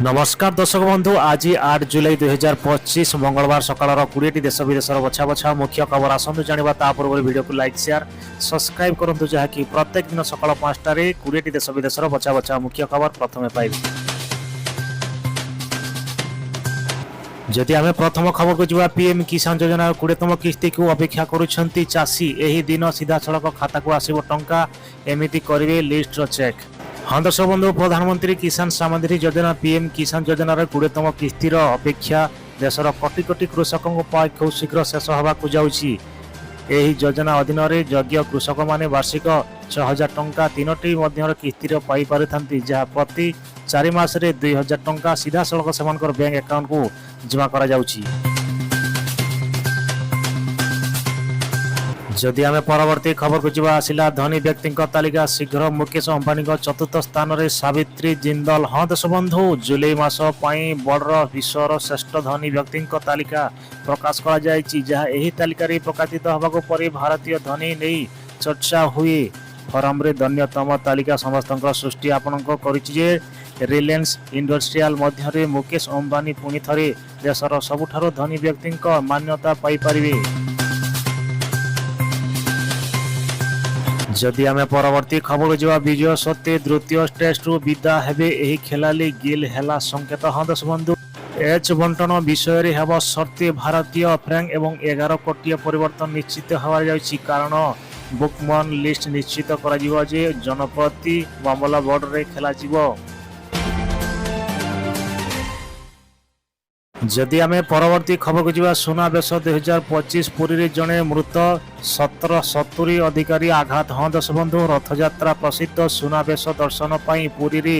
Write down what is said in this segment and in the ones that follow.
नमस्कार दर्शक बंधु आज 8 जुलाई 2025 मंगलवार सकाळ 20 देश विदेशर बछा बछा मुख्य खबर आसतु जाना ता पूर्व वीडियो को लाइक शेयर सब्सक्राइब करूँ जहाँकि प्रत्येक दिन सकाळ 5टारे 20 देश विदेशर बछा बछा मुख्य खबर प्रथमे पाइबे। जदि आम प्रथम खबर को जीवा पीएम किसान योजना 20तम किस्ती को अपेक्षा करुछंती चाषी एही दिन सीधा सड़क खाता को आसीबो टंका एमिति करिवे लिस्ट चेक। हाँ दर्शक बंधु प्रधानमंत्री किसान सम्मान योजना पीएम किसान योजनार 20तम किस्तीर अपेक्षा देशर कोटी कोटी कृषकों खूब शीघ्र शेष होगाकू जाउछि। एही योजना अधीन योग्य कृषक माने वार्षिक 6000 टंका तीनोटी मध्यर किस्तीर पाई पारिथांती जहाँ प्रति 4 मासरे 2000 टंका सीधा सड़क सेमानकर बैंक अकाउंट को जमा करा जाउछि। जदि आम परवर्ती खबर को जीवा आसिला धनी व्यक्ति तालिका शीघ्र मुकेश अंबानी चतुर्थ स्थान में सावित्री जिंदल। हाँ दर्शक बंधु जुलाई मास बड़ विश्वर श्रेष्ठ धनी व्यक्ति तालिका प्रकाश करा जायछि जहाँ एही तालिका प्रकाशित होबाको परे भारतीय धनी नहीं चर्चा हुए फरम रे धन्यतम तालिका समस्त सृष्टि आपणक करिछि। रिलायंस इंडस्ट्रियल मध्य मुकेश अंबानी पुणी थरे देशर सबुठारो धनी व्यक्ति मान्यता पाई परिबे। जदि आम परवर्ती खबर जावा विजय सत्ते द्वितीय टेस्ट रु विदा हेबे एही खेलाली गिल हेला संकेत। हाँ दर्शक बंधु एच बंटन विषय हेब सर्ते भारतीय फ्रैंक एवं 11 कोटी परिवर्तन निश्चित होगा जायछि कारण बुकमन लिस्ट निश्चित करा जिवो जे जनप्रति मामला बोर्ड रे खेला जिवो। जदि आम परवर्ती खबर को जीवा सुनाबेश 2025 पुरी रे जड़े मृत 1770 अधिकारी आघात। हाँ दर्शक बंधु रथयात्रा प्रसिद्ध सुनाबेश दर्शन पाई पुरी रे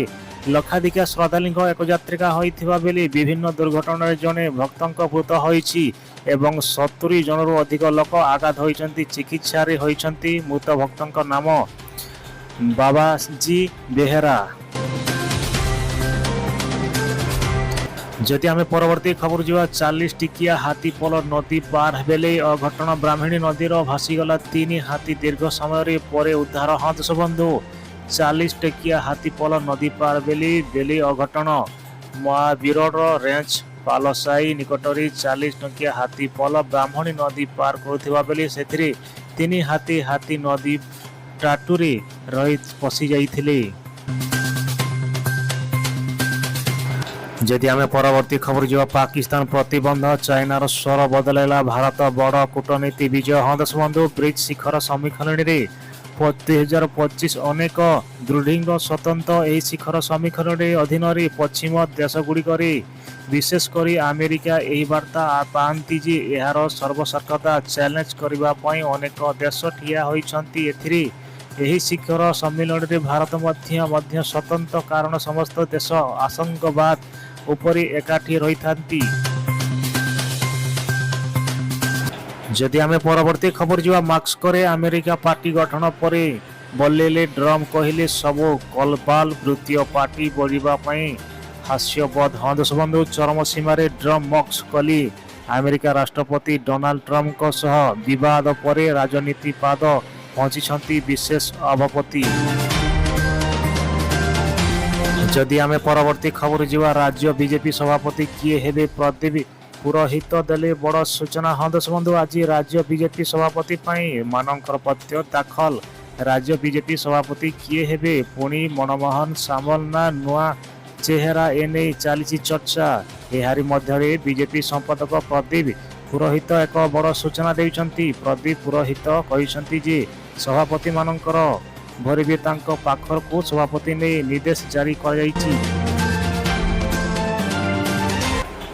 लक्षाधिका श्रद्धालु एक यात्रिका होइथिबा बेले विभिन्न दुर्घटना जड़े भक्तंक मृत होइछि एवं 70 जनरू अधिक लोक आघात होइछन्ति चिकित्सा रे होइछन्ति। मृत भक्तंक नाम बाबाजी बेहेरा। जदि आम परवर्ती खबर जीवा 40 टिकिया हाथी पल नदी पार बेले अघटन ब्राह्मणी नदीर भासीगला 3 हाथी दीर्घ समय पर उद्धार। हाँ दर्शक बंधु 40 टिकिया हाथी पल नदी पार बेले अघटन महावीर रेंज पालसाई निकटरी 40 टंकिया हाथी पल ब्राह्मणी नदी पार करुवा बेले से 3 हाथी नदी टाटुरे रही पशि जाइथिले। जदि आम परवर्ती खबर जीवा पाकिस्तान प्रतिबंध चाइनार स्वर बदलैला भारत बड़ कूटनीति विजय। हाँ दर्शक बंधु ब्रिक्स शिखर सम्मिलन में 2025 अनेक दृढ़ स्वतंत्र यह शिखर सम्मिलन अधीन पश्चिम देशगुड़िक विशेषकर अमेरिका यही वार्ता पाती जे यार सर्वसाक्षरता चैलेंज करने अनेक देश ठिया होइछन्ति। एही शिखर सम्मिलन में भारत मध्य स्वतंत्र कारण समस्त देश आतंकवाद उपरि एकाठी रही थांती। जदि आम परवर्ती खबर जीवा मास्को अमेरिका पार्टी गठन पर बोलेले ड्रम कहले सबो कलबाल वृत्तीय पार्टी बढ़िबा पई हास्यपद। हाँ दर्शक बंधु चरम सीमार ड्रम मक्स कली अमेरिका राष्ट्रपति डोनाल्ड ट्रम्प सह विवाद पर राजनीति पाद पहुंची विशेष अभपति। जदि आम परवर्ती खबर जीवा राज्य बीजेपी सभापति किए हेबे प्रदीप पुरोहित देले बड़ सूचना। हाँ दर्शक बंधु आज राज्य बीजेपी सभापति मानकर पत्र दाखल। राज्य बीजेपी सभापति किए हेबे पुणी मनमोहन सामल ना नुआ चेहरा एने चली चर्चा। एहारी मध्य बीजेपी संपादक प्रदीप पुरोहित एक बड़ सूचना देइछन्ति। प्रदीप पुरोहित कहिसन्ति जे सभापति मानकर भरिबे तांको पाखर को सभापति ने निर्देश जारी कर जाइछि।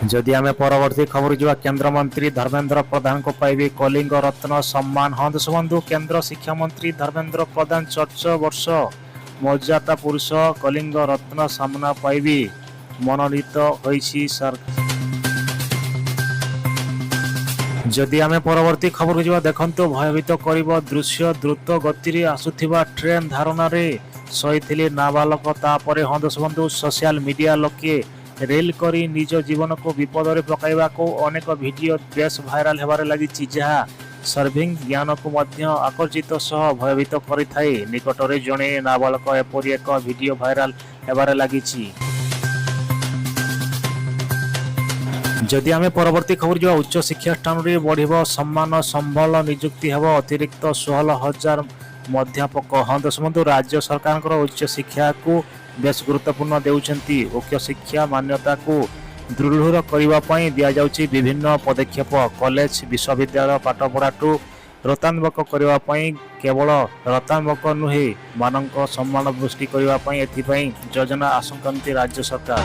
जदि आम परवर्ती खबर जीवा केंद्र मंत्री धर्मेंद्र प्रधान को पाइबे कलिंग रत्न सम्मान। हाँ दर्शक बंधु केंद्र शिक्षा मंत्री धर्मेंद्र प्रधान 4 वर्ष मर्यादा पुरुष कलिंग रत्न सम्मान पाइबे मनोनीत होइछि सरकार। जदि आम परवर्ती खबर को देखो भयभीत कर दृश्य द्रुत गति आसुथिबा ट्रेन धारणा सही नाबालक तापर। हाँ दर्शक बंधु सोशल मीडिया लोके रेल करी निज जीवन को विपद में पकाइबा को अनेक वीडियो बेस भाइराल होबार लगी जहाँ सर्भिंग ज्ञान को मध्य आकर्षित सह भयभीत करिथाए। निकटरे जड़े नाबालक एपरी एक वीडियो भाइराल होबार लगी। जदि आम परवर्ती खबर जो उच्च शिक्षा स्थान में बढ़ सम्मान संबल नियुक्ति हेब अतिरिक्त 16,000 अध्यापक। हाँ दर्शक बंधु, राज्य सरकार उच्च शिक्षा को बेस गुरुत्वपूर्ण देउछंती। उच्च शिक्षा मान्यता को दृढ़ करने दि जाउछि विभिन्न पदक्षेप। कॉलेज विश्वविद्यालय पाठपढ़ाठू रतान्मुख करने केवल रतान्मुख नुहे मानक सम्मान वृद्धि करने एथिपाई योजना आशंका राज्य सरकार।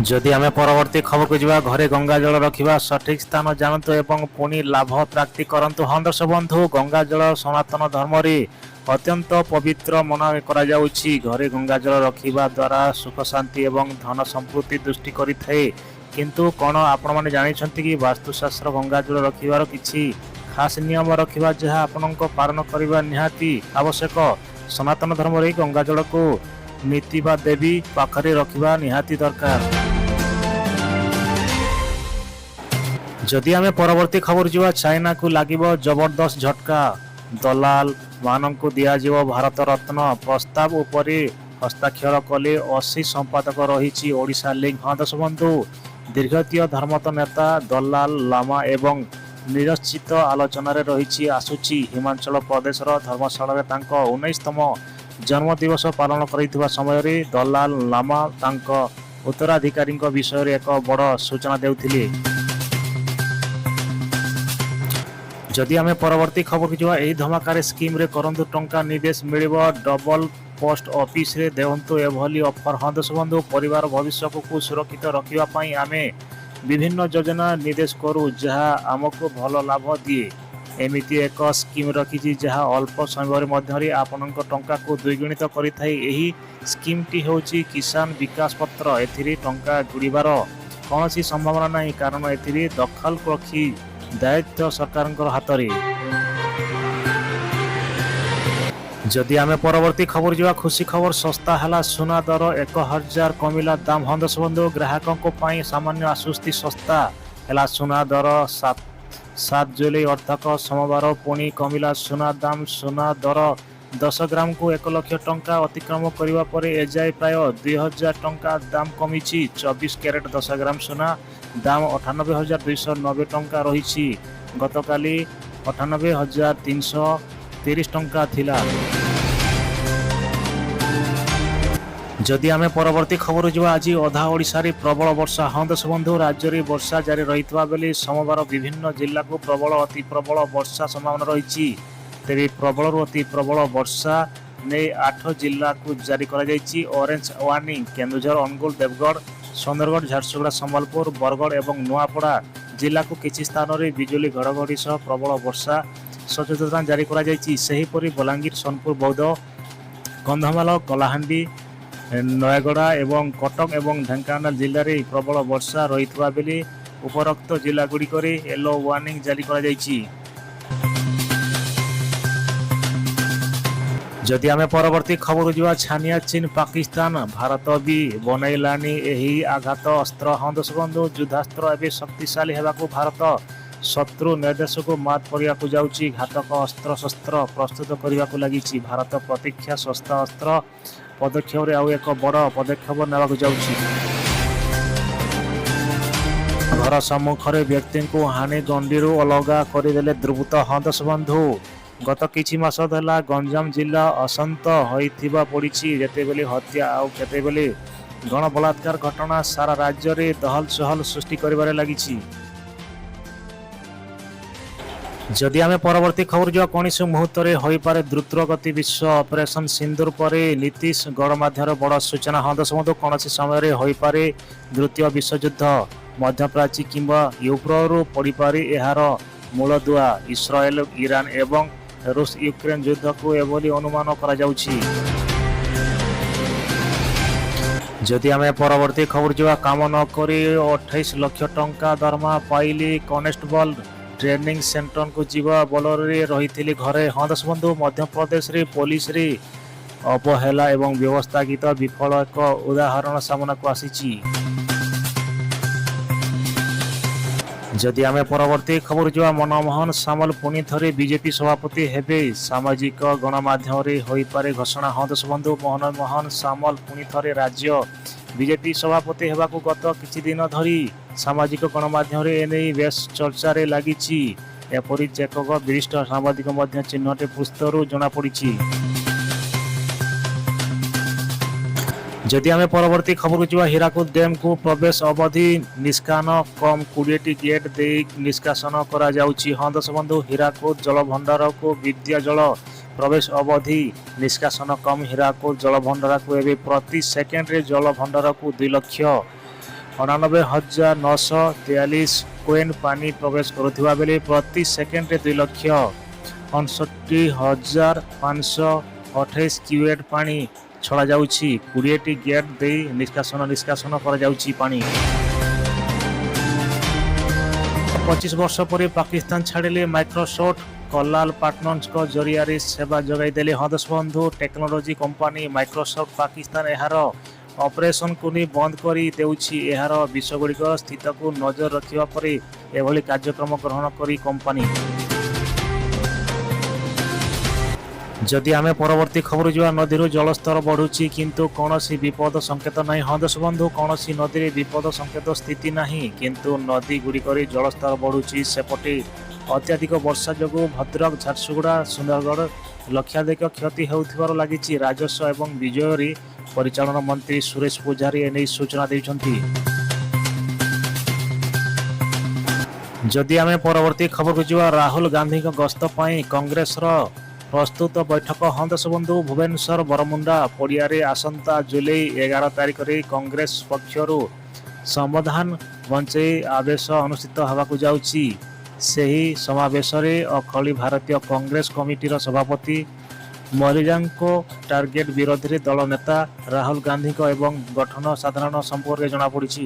जदि आम परवर्ती खबर को जा घरे गंगा जल रखा सठिक स्थान जानतु एवं पुणी लाभ प्राप्ति करंतु। हाँ दर्शक बंधु, गंगा जल सनातन धर्म रे अत्यंत पवित्र मना करा जाउछि। घरे गंगा जल रखा द्वारा सुख शांति एवं धन संपत्ति दृष्टि करिथाए। किंतु कौन आपण मैंने जानिछंती कि वास्तुशास्त्र गंगा जल रखिबार किछि खास नियम रखिबा जहाँ आपनक पालन करबा निहाती आवश्यक। सनातन धर्म रे गंगा जल को नीति बा देवी पाखरे रखिबा निहाती दरकार। जदि आम परवर्ती खबर जा चाइना को लागिब जबरदस्त झटका। दलाल मानक दियाजिव भारत रत्न प्रस्ताव उपरे हस्ताक्षर कले 80 संपादक रही ओडिशा लिंक। हाँ दर्शक बंधु, दीर्घतीय धर्मत नेता दलाल लामा एवं निरश्चित आलोचन रही आसुची। हिमाचल प्रदेश धर्मशाला 19तम जन्मदिवस पालन कर समय दलाल लामा उत्तराधिकारी विषय एक बड़ सूचना देउथिले। जदि आम परवर्ती खबर की जा धमाकार स्कीम रे करंतु टंका निवेश मिलिब डबल पोस्ट ऑफिस रे देवंतु एभली ऑफर। हाँ दर्शक बंधु, परिवार भविष्य को सुरक्षित रखिबा पई आमे विभिन्न योजना निर्देश करू जहाँ आमको भल लाभ दिए। एमिति एक स्कीम रखी जहाँ अल्प समय मध्य आपनक टंका को द्विगुणित करिथाई। एही स्कीम टी होची किसान विकास पत्र। एथिरे टंका गुड़िबार कौनसी संभावना नहीं, कारण एथिरे दखल रखी दायित्व सरकार हाथ में। जदि आम परवर्ती खबर जा खुशी खबर सस्ता है सुना दर 1000 कमिला दाम। हाँ दर्शक बंधु, ग्राहकों सामान्य आश्वस्ति सस्ता है सुना दर 7 जुलाई अर्थक सोमवार पुणी कमिला सुना दाम। सुना दर 10 ग्राम को 1 लाख टंका अतिक्रम करने पर एजाए प्राय 2000 टंका दाम कमी। 24 कैरेट 10 ग्राम सुना दाम 98,290 टंका रही। गतकाली 98,330 टंका थिला। जदि आम परवर्ती खबर जो आज अधा ओडिशा रे प्रबल वर्षा। हाँ दर्शक बंधु, राज्य में वर्षा जारी रही बेले सोमवार विभिन्न जिला को प्रबल अति प्रबल वर्षा संभावना रही। तेरे प्रबल अति प्रबल वर्षा ने 8 जिला को जारी कर ऑरेंज वार्निंग। केन्दुझर, अनुगुल, देवगढ़, सुंदरगढ़, झारसुगुड़ा, संबलपुर, बरगढ़ और नुआपड़ा जिला को किसी स्थान में बिजुली घड़घड़ी सह प्रबल वर्षा सचेतना जारी कर। बलांगीर, सोनपुर, बौद्ध, कंधमाल, कलाहांडी, नयगड़ा एवं कटक एवं ढेंकानाल जिले में प्रबल वर्षा रही बेले उपरोक्त जिला गुड़िक येलो वार्निंग जारी कर। जदि आम परवर्ती खबर जा छानिया चीन पाकिस्तान भारत भी बनैलानी यही आघात अस्त्र। हाँ दर्शक बंधु, युद्धास्त्र एवं शक्तिशाली होगा भारत शत्रु निर्देश को मात पड़ा जाऊँगी। घातक अस्त्र शस्त्र प्रस्तुत करने को लगी भारत प्रतीक्षा सस्ता अस्त्र पदक्षेप आउ एक बड़ पदक्षेप नेबाक जाऊँगी। घर सम्मुखें व्यक्ति को हानि गंडी अलगा करदे दुर्बृत्त। हाँ दर्शक बंधु, गत किछि मास धला गंजाम जिला अशांत होइथिबा पड़िछि। जेतेबेले हत्या आउ केतेबेले गण बलात्कार घटना सारा राज्य रे दहल चहल सृष्टि करिबारे लागिछि। जदि आम परवर्ती खबर जो कौनसी मुहूर्त में हो पारे द्रुतगति विश्व ऑपरेशन सिंदूर पर नीतीश गणमाध्यम बड़ सूचना। हाँ दर्शक बंधु, कौन समय हो पारे द्वितीय विश्वयुद्ध मध्यप्राच्य किंबा यूरोप पड़ पारे यार मूलदुआ इस्राएल, ईरान एवं रूस यूक्रेन युद्ध को एभली अनुमान करा जाउछि। जदि आम परवर्ती खबर जो काम न करी 28 लाख टंका दरमा पाइली कनेस्टेबल ट्रेनिंग सेंटर को जीवा बलरे रही घरे। हाँ दर्शक बंधु, मध्य प्रदेश रे पुलिस रे अवहेला एवं व्यवस्थागत विफल एक उदाहरण सामना को आसी। जदि आम परवर्ती खबर जो मनमोहन सामल पुणी थे बीजेपी सभापति हेबे सामाजिक गणमाध्यम हो पारे घोषणा। हाँ दर्शक बंधु, मनमोहन सामल पुणी थे राज्य ବିଜେପି ସଭାପତି ହେବାକୁ ଗତ କିଛି ଦିନ ଧରି ସାମାଜିକ ଗଣମାଧ୍ୟମରେ ଏନେଇ ବେଶ୍ ଚର୍ଚ୍ଚାରେ ଲାଗିଛି। ଏପରି ଚେକଙ୍କ ବରିଷ୍ଠ ସାମ୍ବାଦିକ ମଧ୍ୟ ଚିହ୍ନଟି ପୁସ୍ତକରୁ ଜଣାପଡ଼ିଛି। ଯଦି ଆମେ ପରବର୍ତ୍ତୀ ଖବରକୁ ଯିବା, ହୀରାକୁଦ ଡ୍ୟାମ୍କୁ ପ୍ରବେଶ ଅବଧି ନିଷ୍କାସନ କମ୍ 20ଟି ଗେଟ୍ ଦେଇ ନିଷ୍କାସନ କରାଯାଉଛି। ହଁ ଦର୍ଶକ ବନ୍ଧୁ, ହୀରାକୁଦ ଜଳଭଣ୍ଡାରକୁ ବିଦ୍ୟା ଜଳ ପ୍ରବେଶ ଅବଧି ନିଷ୍କାସନ କମ୍। ହୀରାକୁଦ ଜଳଭଣ୍ଡାରକୁ ଏବେ ପ୍ରତି ସେକେଣ୍ଡରେ ଜଳଭଣ୍ଡାରକୁ 2,99,943 କ୍ୟୁଏନ୍ ପାଣି ପ୍ରବେଶ କରୁଥିବା ବେଳେ ପ୍ରତି ସେକେଣ୍ଡରେ 2,59,528 କ୍ୟୁଏନ୍ ପାଣି ଛଡ଼ାଯାଉଛି। 20ଟି ଗେଟ୍ ଦେଇ ନିଷ୍କାସନ କରାଯାଉଛି ପାଣି। 25 ବର୍ଷ ପରେ ପାକିସ୍ତାନ ଛାଡ଼ିଲେ ମାଇକ୍ରୋସଫ୍ଟ। କଲାଲ ପାର୍ଟନର୍ସଙ୍କ ଜରିଆରେ ସେବା ଯୋଗାଇ ଦେଲେ। ହଁ ଦର୍ଶକ ବନ୍ଧୁ, ଟେକ୍ନୋଲୋଜି କମ୍ପାନୀ ମାଇକ୍ରୋସଫ୍ଟ ପାକିସ୍ତାନ ଏହାର ଅପରେସନକୁ ନେଇ ବନ୍ଦ କରି ଦେଉଛି। ଏହାର ବିଷୟଗୁଡ଼ିକ ସ୍ଥିତିକୁ ନଜର ରଖିବା ପରେ ଏଭଳି କାର୍ଯ୍ୟକ୍ରମ ଗ୍ରହଣ କରି କମ୍ପାନୀ। ଯଦି ଆମେ ପରବର୍ତ୍ତୀ ଖବର ଯିବା, ନଦୀରୁ ଜଳସ୍ତର ବଢ଼ୁଛି କିନ୍ତୁ କୌଣସି ବିପଦ ସଂକେତ ନାହିଁ। ହଁ ଦର୍ଶକ ବନ୍ଧୁ, କୌଣସି ନଦୀରେ ବିପଦ ସଂକେତ ସ୍ଥିତି ନାହିଁ, କିନ୍ତୁ ନଦୀଗୁଡ଼ିକରେ ଜଳସ୍ତର ବଢ଼ୁଛି। ସେପଟେ ଅତ୍ୟଧିକ ବର୍ଷା ଯୋଗୁଁ ଭଦ୍ରକ, ଝାରସୁଗୁଡ଼ା, ସୁନ୍ଦରଗଡ଼ ଲକ୍ଷାଧିକ କ୍ଷତି ହେଉଥିବାର ଲାଗିଛି। ରାଜସ୍ୱ ଏବଂ ବିଜୟରୀ ପରିଚାଳନା ମନ୍ତ୍ରୀ ସୁରେଶ ପୂଜାରୀ ଏନେଇ ସୂଚନା ଦେଇଛନ୍ତି। ଯଦି ଆମେ ପରବର୍ତ୍ତୀ ଖବରକୁ ଯିବା, ରାହୁଲ ଗାନ୍ଧୀଙ୍କ ଗସ୍ତ ପାଇଁ କଂଗ୍ରେସର ପ୍ରସ୍ତୁତ ବୈଠକ। ହଁ ଦର୍ଶକ ବନ୍ଧୁ, ଭୁବନେଶ୍ୱର ବରମୁଣ୍ଡା ପଡ଼ିଆରେ ଆସନ୍ତା ଜୁଲାଇ 11 ତାରିଖରେ କଂଗ୍ରେସ ପକ୍ଷରୁ ସମ୍ବିଧାନ ବଞ୍ଚାଇ ଆବେଶ ଅନୁଷ୍ଠିତ ହେବାକୁ ଯାଉଛି। ସେହି ସମାବେଶରେ ଅଖଳି ଭାରତୀୟ କଂଗ୍ରେସ କମିଟିର ସଭାପତି ମଲିକାଙ୍କ ଟାର୍ଗେଟ ବିରୋଧରେ ଦଳ ନେତା ରାହୁଲ ଗାନ୍ଧୀଙ୍କ ଏବଂ ଗଠନ ସାଧାରଣ ସମ୍ପର୍କରେ ଜଣାପଡ଼ିଛି।